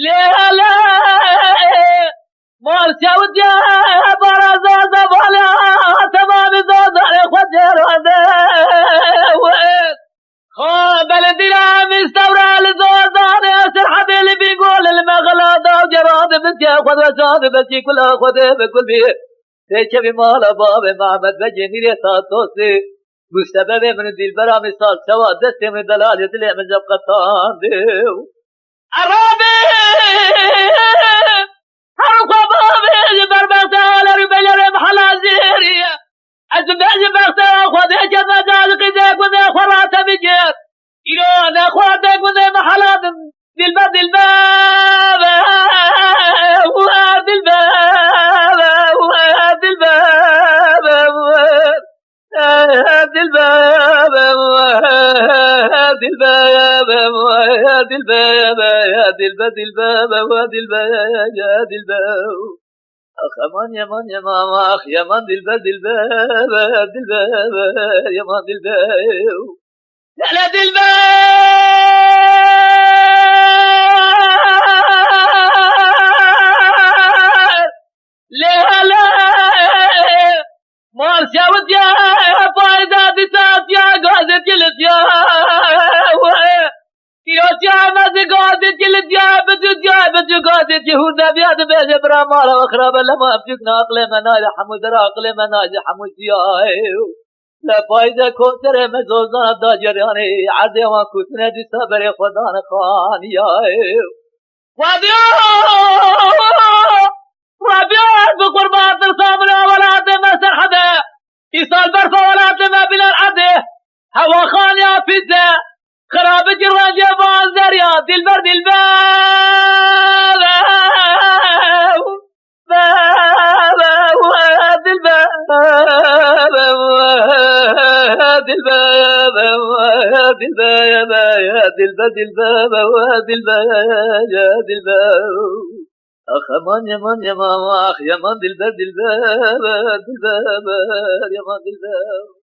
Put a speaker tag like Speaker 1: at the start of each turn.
Speaker 1: لا لا مال شوديا برزاز ولا تمام زوزر خجر خاب الدرا مستورى لزوزان ياسر حبيل بيقول المغلاضة وجراد بنتي خذ وجاد بنتي كلها خذ بكل بيه تيجي بمال باب معبد بجني ساتوسي مستبب من الدلبرة مثال سوا دستي من دلال يطلع من جب قطان ديو عربي حرقوا بابي جبر بغتال ربيل محلا زيرية أزبع بغتال خذي جمع جالك ذاك وذا خرات بجير إيران أخواتك وذا محلا دلباب دلباب وهاد الباب وهاد الباب وهاد الباب وهاد الباب وهاد الباب وهاد الباب وهاد الباب وهاد الباب أخ يمان يمان يمان أخ يمان دلباب دلباب دلباب يمان دلباب لا لا دلباب لا لا مال شاوت يا فايدة دسات يا قادت جلد يا يا مازي قادت جلد يا بدو قادت يهودا بياد بيد برا مالا وخراب لما أبجكنا أقلي مناجي حمود را أقلي مناجي حمود يا لا فايدة كوتر مزوزان داجر يعني عرضي وكوتنا دي صبر خدان خان يا وابيو ربيعت بقربات الصامرة ولا تمسر حدا يصال برفة ولا تما بلا العده هوا خان يا فزة خراب جران جبان زريا دلبر دلباب وهاد الباب وهاد الباب وهاد الباب وهاد الباب وهاد الباب أخ يمان يمان يمان أخ يمان دلباب دلباب دلباب يمان دلباب